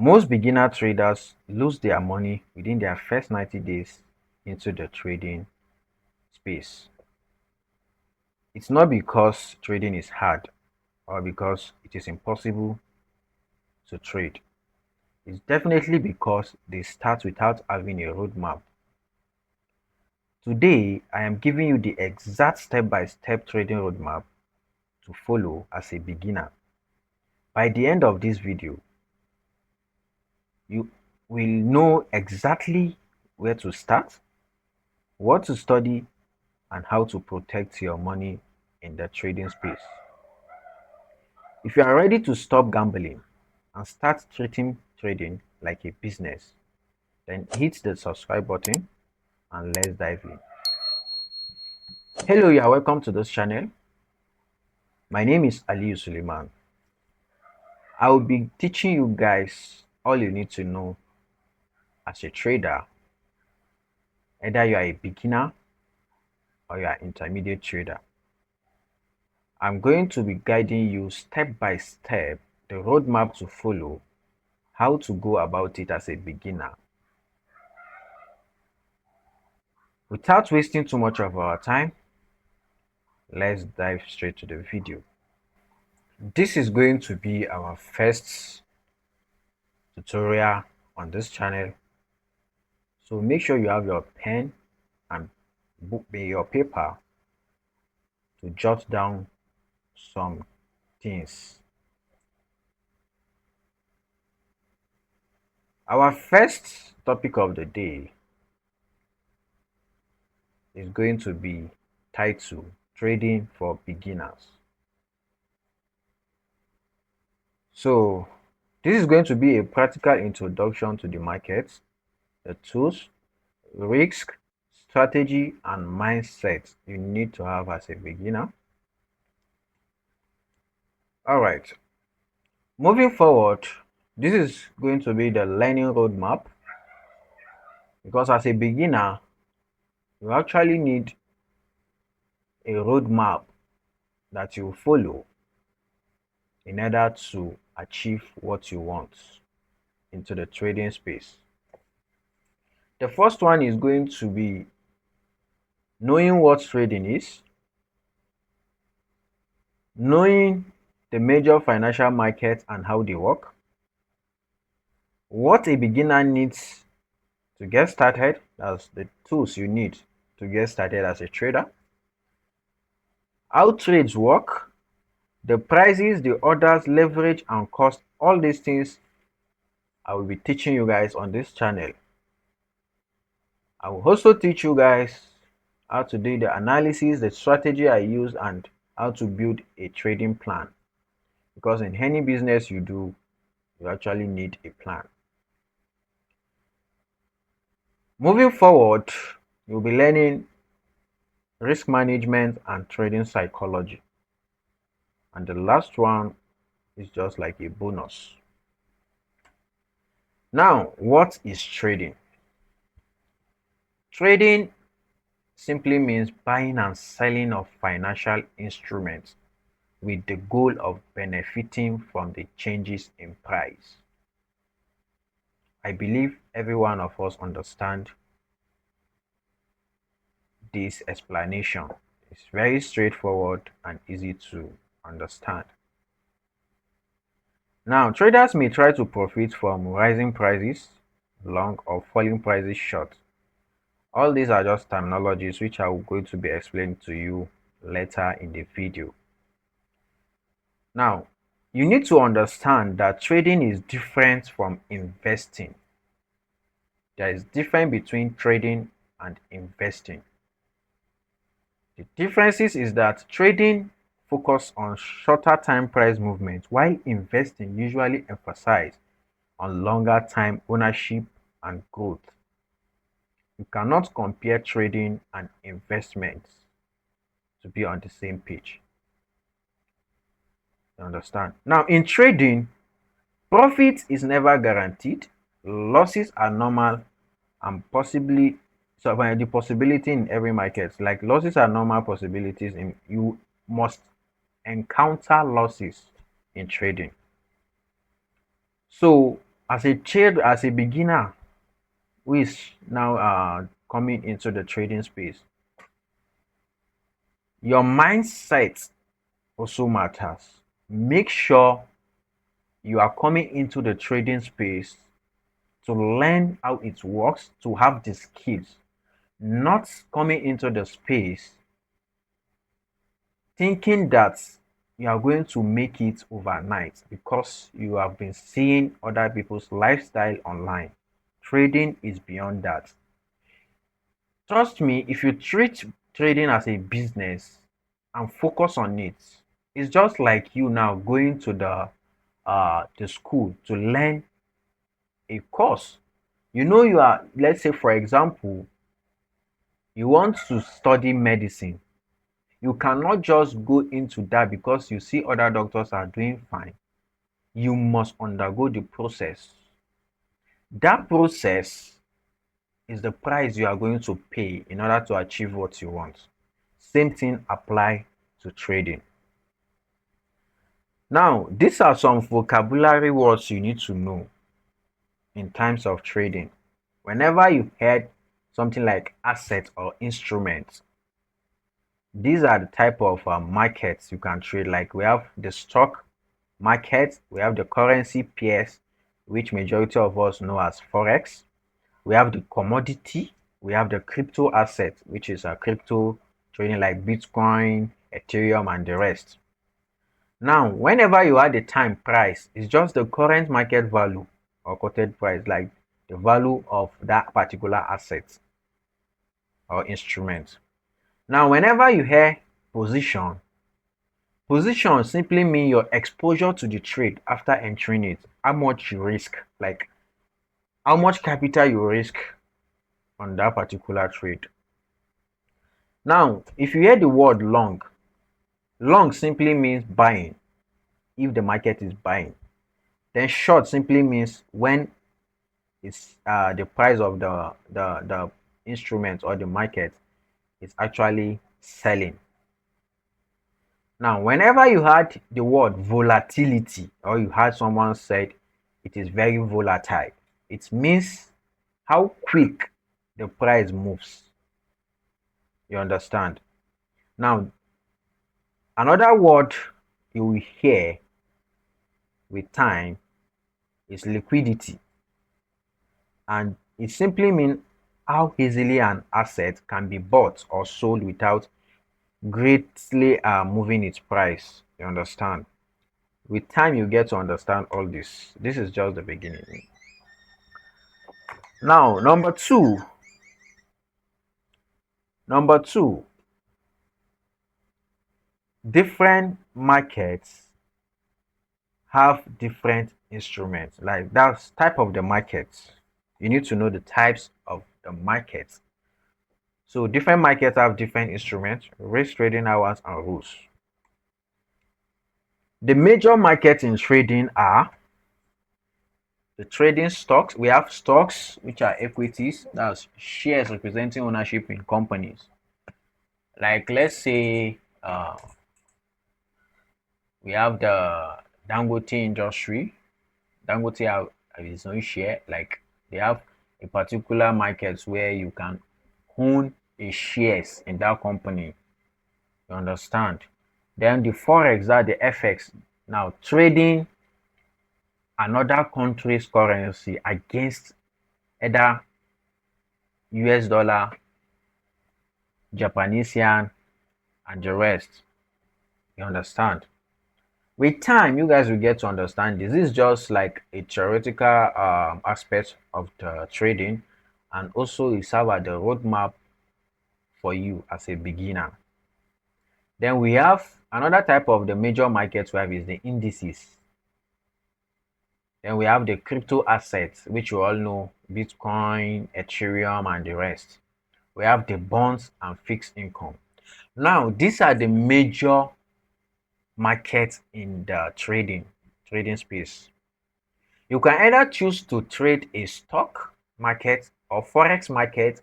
Most beginner traders lose their money within their first 90 days into the trading space. It's not because trading is hard or because it is impossible to trade. It's definitely because they start without having a roadmap. Today, I am giving you the exact step-by-step trading roadmap to follow as a beginner. By the end of this video, you will know exactly where to start, what to study, and how to protect your money in the trading space. If you are ready to stop gambling and start treating trading like a business, then hit the subscribe button and let's dive in. Hello, you are welcome to this channel. My name is Aliyu Suleiman. I will be teaching you guys all you need to know as a trader, either you are a beginner or you are an intermediate trader. I'm going to be guiding you step by step the roadmap to follow, how to go about it as a beginner. Without wasting too much of our time, let's dive straight to the video. This is going to be our first tutorial on this channel, so make sure you have your pen and your paper to jot down some things. Our first topic of the day is going to be titled Trading for Beginners. So this is going to be a practical introduction to the market, the tools, risk, strategy, and mindset you need to have as a beginner. All right, moving forward, this is going to be the learning roadmap, because as a beginner, you actually need a roadmap that you follow in order to achieve what you want into the trading space. The first one is going to be knowing what trading is, knowing the major financial markets and how they work, what a beginner needs to get started, that's the tools you need to get started as a trader, how trades work, the prices, the orders, leverage, and cost. All these things I will be teaching you guys on this channel. I will also teach you guys how to do the analysis, the strategy I use, and how to build a trading plan, because in any business you do, you actually need a plan. Moving forward, you'll be learning risk management and trading psychology, and the last one is just like a bonus. Now, what is trading? Trading simply means buying and selling of financial instruments with the goal of benefiting from the changes in price. I believe every one of us understand this explanation. It's very straightforward and easy to understand. Now, traders may try to profit from rising prices long or falling prices short. All these are just terminologies which I will going to be explaining to you later in the video. Now, you need to understand that trading is different from investing. There is difference between trading and investing. The differences is that trading focus on shorter time price movement, while investing usually emphasize on longer time ownership and growth. You cannot compare trading and investments to be on the same page. You understand? Now, in trading, profit is never guaranteed, losses are normal, and possibly so the possibility in every market, like losses are normal possibilities, in you must encounter losses in trading. So as a beginner who is now coming into the trading space, your mindset also matters. Make sure you are coming into the trading space to learn how it works, to have the skills, not coming into the space thinking that you are going to make it overnight because you have been seeing other people's lifestyle online. Trading is beyond that. Trust me, if you treat trading as a business and focus on it, it's just like you now going to the school to learn a course. You know, you are, let's say for example, you want to study medicine. You cannot just go into that because you see other doctors are doing fine. You must undergo the process. That process is the price you are going to pay in order to achieve what you want. Same thing apply to trading. Now, these are some vocabulary words you need to know in terms of trading. Whenever you heard something like asset or instrument, these are the type of markets you can trade. Like we have the stock market, we have the currency pairs, which majority of us know as forex. We have the commodity, we have the crypto asset, which is a crypto trading like Bitcoin, Ethereum, and the rest. Now, whenever you add the time price, it's just the current market value or quoted price, like the value of that particular asset or instrument. Now, whenever you hear position, position simply mean your exposure to the trade after entering it, how much you risk, like how much capital you risk on that particular trade. Now, if you hear the word long, long simply means buying if the market is buying. Then short simply means when it's the price of the instrument or the market is actually selling. Now, whenever you had the word volatility or you had someone said it is very volatile, it means how quick the price moves. You understand? Now, another word you will hear with time is liquidity, and it simply means how easily an asset can be bought or sold without greatly moving its price. You understand? With time, you get to understand all this. This is just the beginning. Now, number two, different markets have different instruments. Like that's type of the markets. You need to know the types of the markets. So different markets have different instruments, risk trading hours, and rules. The major markets in trading are the trading stocks. We have stocks, which are equities, that's shares representing ownership in companies. Like let's say we have the Dangote industry. Dangote have his own share. Like they have a particular market where you can own a shares in that company. You understand? Then the forex are the FX. Now trading another country's currency against either US dollar, Japanese yen, and the rest. You understand? With time, you guys will get to understand this. This is just like a theoretical aspect of the trading, and also it serve as the roadmap for you as a beginner. Then we have another type of the major markets we have is the indices. Then we have the crypto assets, which you all know, Bitcoin, Ethereum, and the rest. We have the bonds and fixed income. Now, these are the major markets in the trading space. You can either choose to trade a stock market or forex market,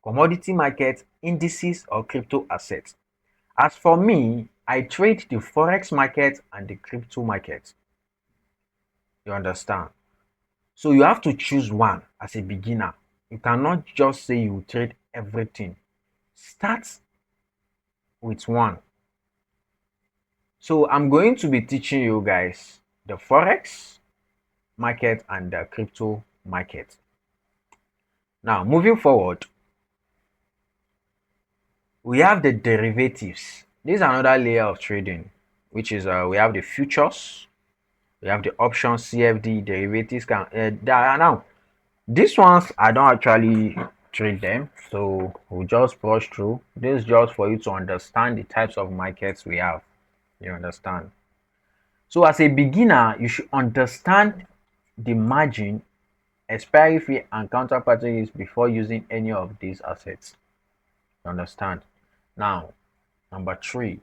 commodity market, indices, or crypto assets. As for me, I trade the forex market and the crypto market. You understand? So you have to choose one as a beginner. You cannot just say you trade everything. Start with one. So I'm going to be teaching you guys the forex market and the crypto market. Now, moving forward, we have the derivatives. This is another layer of trading, which is we have the futures, we have the options, CFD, derivatives. Now, these ones I don't actually trade them, so we'll just brush through. This is just for you to understand the types of markets we have. You understand? So as a beginner, you should understand the margin, expiry fee, and counterparty risk before using any of these assets. You understand? Now, number three,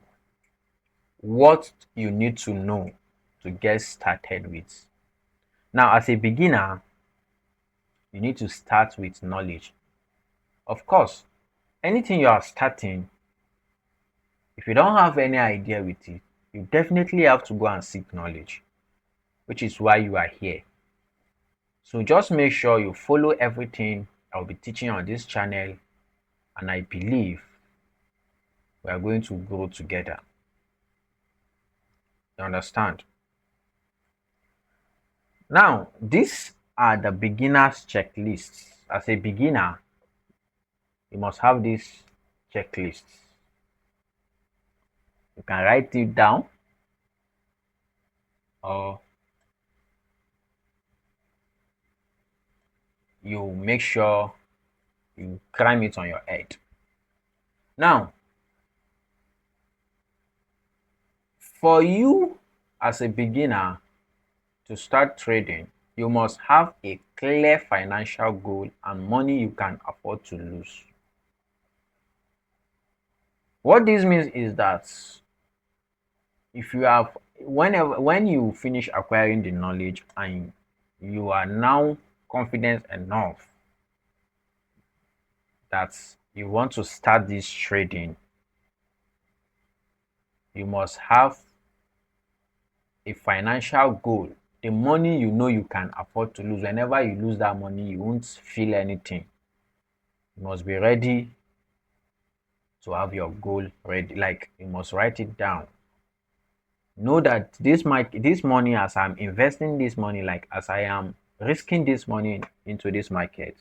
what you need to know to get started with. Now, as a beginner, you need to start with knowledge. Of course, anything you are starting, if you don't have any idea with it, you definitely have to go and seek knowledge, which is why you are here. So just make sure you follow everything I'll be teaching on this channel, and I believe we are going to grow together. You understand? Now, these are the beginner's checklists. As a beginner, you must have these checklists. You can write it down, or you make sure you cram it on your head. Now, for you as a beginner to start trading, you must have a clear financial goal and money you can afford to lose. What this means is that if you have when you finish acquiring the knowledge and you are now confident enough that you want to start this trading, you must have a financial goal, the money you know you can afford to lose. Whenever you lose that money, you won't feel anything. You must be ready to have your goal ready, like you must write it down. Know that this money, as I'm investing this money, like as I am risking this money into this market,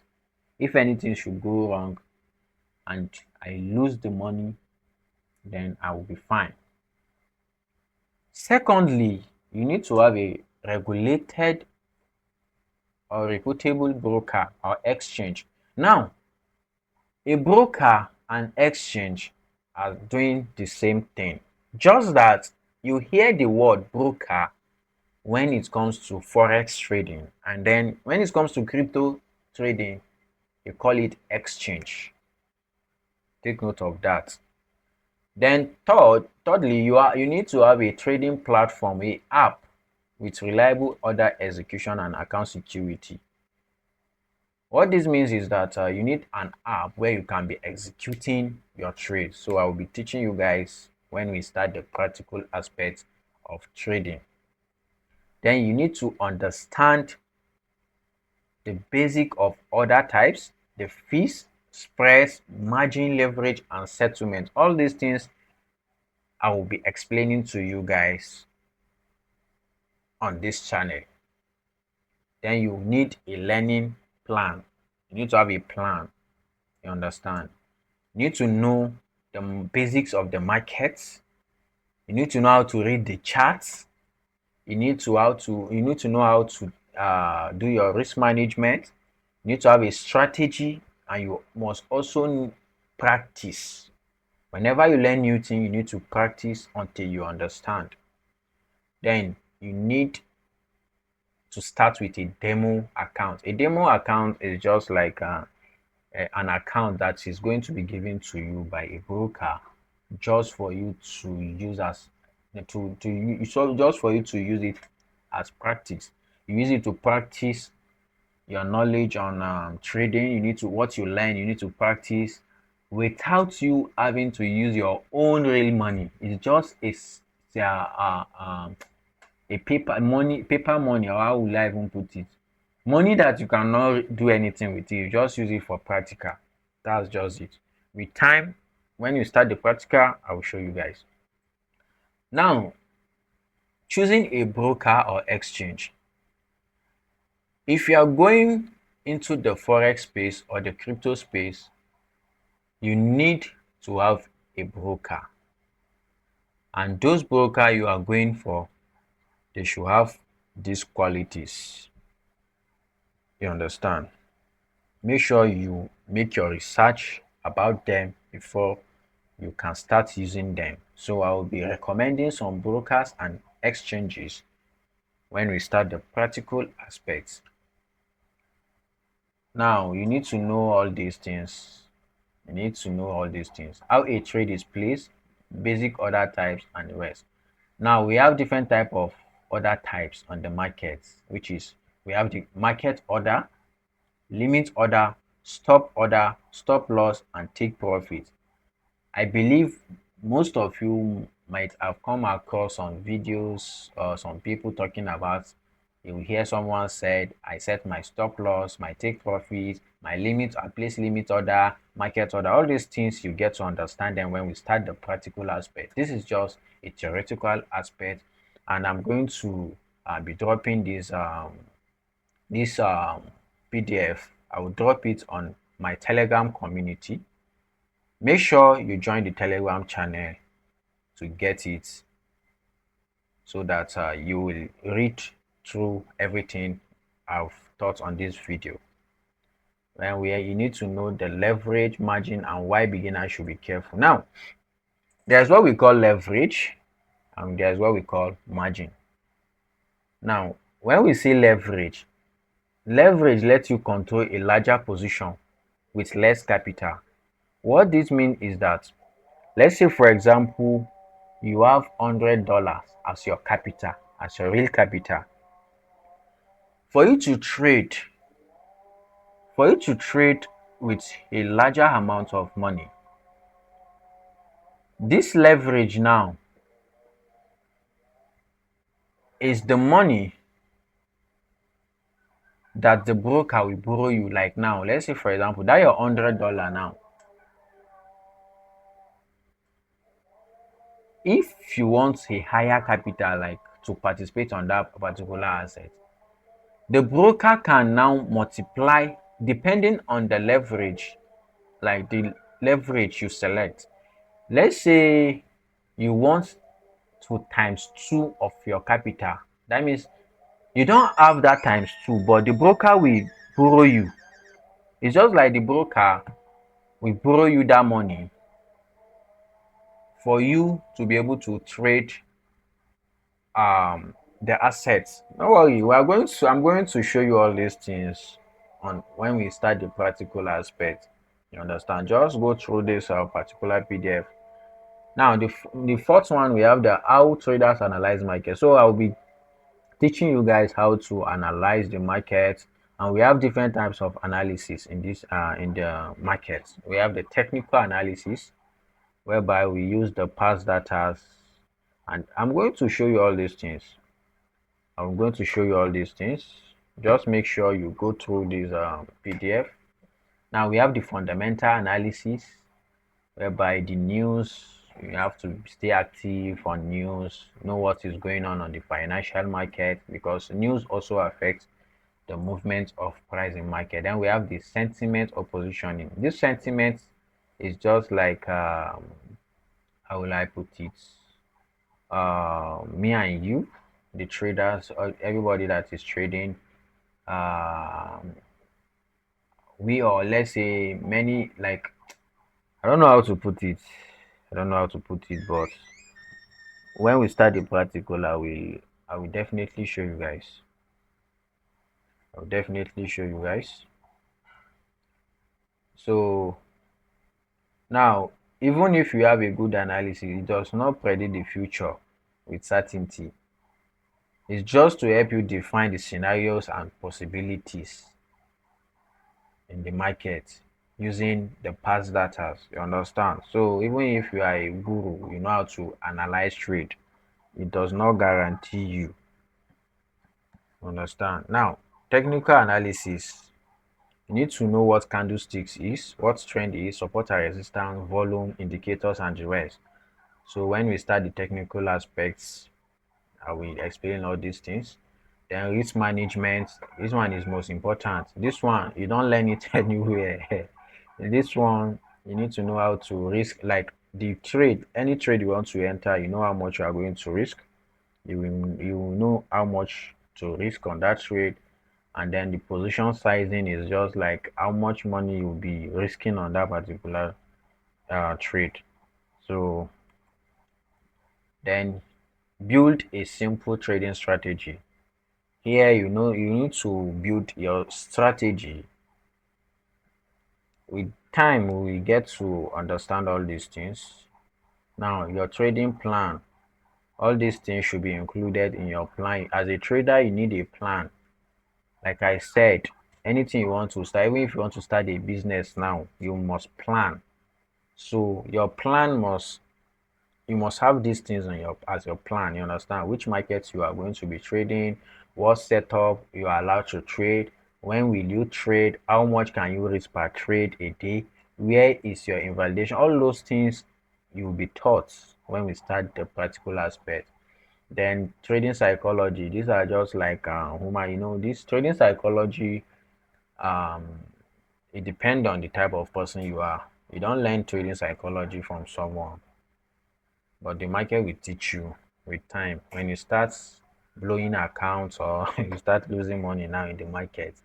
if anything should go wrong and I lose the money, then I will be fine. Secondly, you need to have a regulated or reputable broker or exchange. Now, a broker and exchange are doing the same thing, just that you hear the word broker when it comes to forex trading, and then when it comes to crypto trading, you call it exchange. Take note of that. Then thirdly, you need to have a trading platform, a app with reliable order execution and account security. What this means is that you need an app where you can be executing your trade. So I will be teaching you guys when we start the practical aspects of trading. Then you need to understand the basic of order types, the fees, spreads, margin, leverage, and settlement. All these things I will be explaining to you guys on this channel. Then you need a learning plan. You need to have a plan. You understand? You need to know the basics of the markets. You need to know how to read the charts. You need to know how to do your risk management. You need to have a strategy, and you must also practice. Whenever you learn new thing, you need to practice until you understand. Then you need to start with a demo account. A demo account is just like an account that is going to be given to you by a broker, just for you to use as so just for you to use it as practice. You use it to practice your knowledge on trading. You need to what you learn, you need to practice without you having to use your own real money. It's just a paper money, or how will I even put it? Money that you cannot do anything with it, you just use it for practical. That's just it. With time, when you start the practical, I will show you guys. Now, choosing a broker or exchange. If you are going into the forex space or the crypto space, you need to have a broker. And those broker you are going for, they should have these qualities. You understand? Make sure you make your research about them before you can start using them. So I will be recommending some brokers and exchanges when we start the practical aspects. Now you need to know all these things. You need to know all these things. How a trade is placed, basic order types, and the rest. Now we have different type of order types on the market, which is we have the market order, limit order, stop loss, and take profit. I believe most of you might have come across some videos or some people talking about, you will hear someone said, I set my stop loss, my take profit, my limit, I place limit order, market order, all these things you get to understand them when we start the practical aspect. This is just a theoretical aspect, and I'm going to be dropping this PDF. I will drop it on my Telegram community. Make sure you join the Telegram channel to get it so that you will read through everything I've taught on this video. And where you need to know the leverage margin and why beginners should be careful. Now, there's what we call leverage and there's what we call margin. Now, when we say leverage, leverage lets you control a larger position with less capital. What this means is that, let's say for example, you have $100 as your capital, as your real capital. For you to trade, for you to trade with a larger amount of money, this leverage now is the money that the broker will borrow you. Like now, let's say for example, that your $100 now. If you want a higher capital, like to participate on that particular asset, the broker can now multiply depending on the leverage, like the leverage you select. Let's say you want to times 2 of your capital. That means you don't have that times 2, but the broker will borrow you. It's just like the broker will borrow you that money for you to be able to trade the assets. Don't worry, I'm going to show you all these things on when we start the practical aspect. You understand? Just go through this particular PDF. Now the fourth one, we have the how traders analyze market. So I'll be teaching you guys how to analyze the market, and we have different types of analysis in this in the market. We have the technical analysis, whereby we use the past data, and I'm going to show you all these things. I'm going to show you all these things. Just make sure you go through this PDF. Now we have the fundamental analysis, whereby the news, you have to stay active on news, know what is going on the financial market, because news also affects the movement of price in market. Then we have the sentiment or positioning. This sentiment is just like how will I put it, me and you, the traders, or everybody that is trading, um, we, or let's say many, like, I don't know how to put it. I don't know how to put it, but when we start the practical, I will definitely show you guys. I'll definitely show you guys. So now, even if you have a good analysis, it does not predict the future with certainty. It's just to help you define the scenarios and possibilities in the market using the past data. You understand? So even if you are a guru, you know how to analyze trade, it does not guarantee you. Understand? Now, Technical analysis. You need to know what candlesticks is, what trend is, support and resistance, volume, indicators, and the rest. So when we start the technical aspects, I will explain all these things. Then risk management. This one is most important. This one you don't learn it anywhere. In this one, you need to know how to risk, like the trade, any trade you want to enter, you know how much you are going to risk. You will know how much to risk on that trade, and then the position sizing is just like how much money you'll be risking on that particular trade. So then build a simple trading strategy. Here, you need to build your strategy. With time, we will get to understand all these things. Now, your trading plan, all these things should be included in your plan. As a trader, you need a plan. Like I said, anything you want to start, even if you want to start a business now, you must plan. So your plan must you must have these things on your as your plan. You understand which markets you are going to be trading, what setup you are allowed to trade, when will you trade, how much can you risk per trade a day, where is your invalidation. All those things you will be taught when we start the practical aspect. Then trading psychology. These are just like human. This trading psychology. Um, it depends on the type of person you are. You don't learn trading psychology from someone, but the market will teach you with time. When you start blowing accounts or you start losing money now in the market,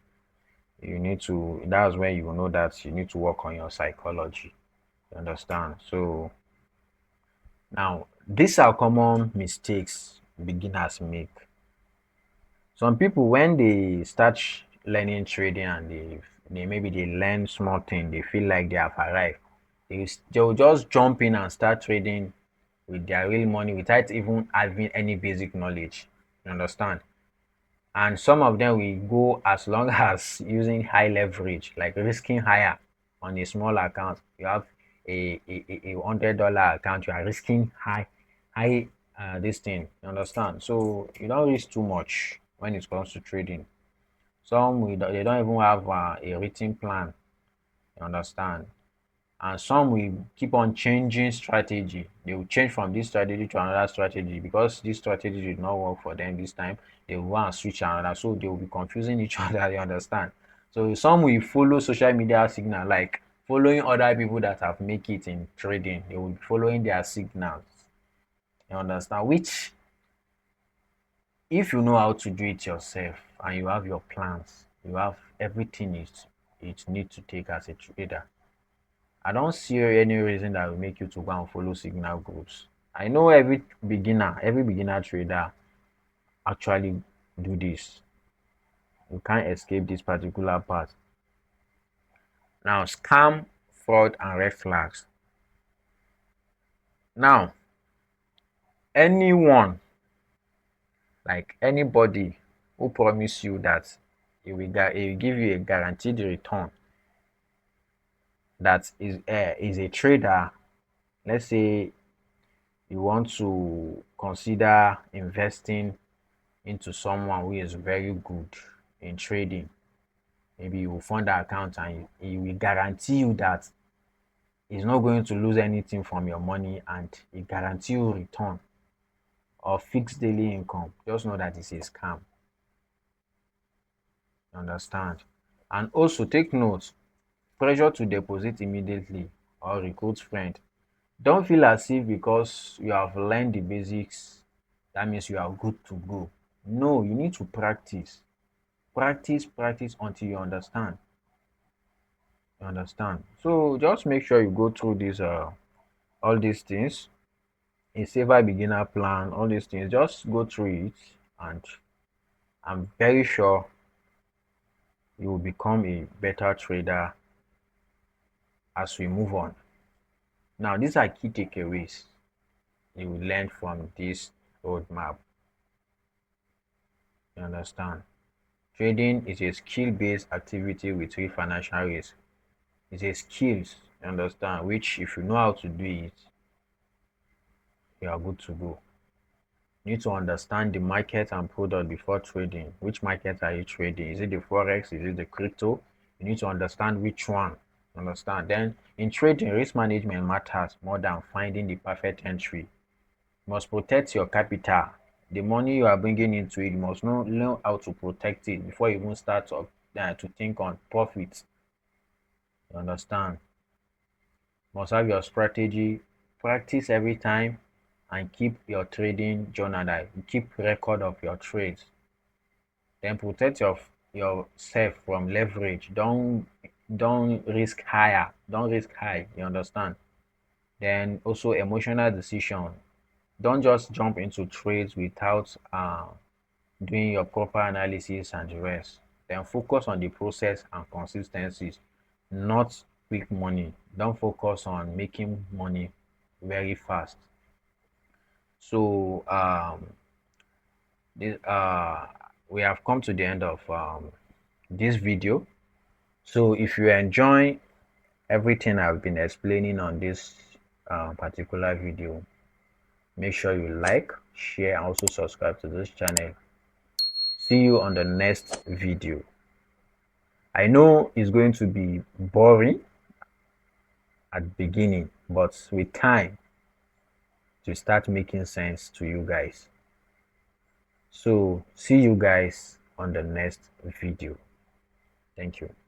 that's when you will know that you need to work on your psychology. You understand? So now, these are common mistakes beginners make. Some people, when they start learning trading and they maybe they learn small thing, they feel like they have arrived. They'll just jump in and start trading with their real money without even having any basic knowledge. You understand? And some of them will go as long as using high leverage, like risking higher on a small account. You have a $100 account, you are risking high this thing. You understand? So you don't risk too much when it comes to trading. They don't even have a written plan. You understand? And some will keep on changing strategy. They will change from this strategy to another strategy because this strategy did not work for them this time. They will want to switch another, so they will be confusing each other. You understand? So some will follow social media signal, like following other people that have make it in trading. They will be following their signals. You understand? Which, if you know how to do it yourself and you have your plans, you have everything it need to take as a trader, I don't see any reason that will make you to go and follow signal groups. I know every beginner trader actually do this. You can't escape this particular part. Now, scam, fraud, and red flags. Now, anyone, like anybody who promise you that he will give you a guaranteed return, that is a trader. Let's say you want to consider investing into someone who is very good in trading. Maybe you will fund the account and he will guarantee you that he's not going to lose anything from your money, and he guarantee you return or fixed daily income. Just know that it's a scam. You understand? And also take note, pressure to deposit immediately or recruit friend. Don't feel as if because you have learned the basics, that means you are good to go. No, you need to practice. Practice until you understand. You understand? So just make sure you go through these all these things. A saver beginner plan, all these things. Just go through it, and I'm very sure you will become a better trader as we move on. Now, these are key takeaways you will learn from this roadmap. You understand? Trading is a skill-based activity with real financial risk. It's a skills, you understand, which if you know how to do it, you are good to go. You need to understand the market and product before trading. Which market are you trading? Is it the forex? Is it the crypto? You need to understand which one. Understand? Then in trading, risk management matters more than finding the perfect entry. You must protect your capital. The money you are bringing into it, you must know how to protect it before you even start to think on profits. You understand? Must have your strategy, practice every time, and keep your trading journal. Like keep record of your trades. Then protect yourself from leverage. Don't risk higher. Don't risk high. You understand? Then also emotional decision. Don't just jump into trades without doing your proper analysis and the rest. Then focus on the process and consistencies, not quick money. Don't focus on making money very fast. So this, we have come to the end of this video. So if you enjoy everything I've been explaining on this particular video, make sure you like, share, and also subscribe to this channel. See you on the next video. I know it's going to be boring at the beginning, but with time to start making sense to you guys. So see you guys on the next video. Thank you.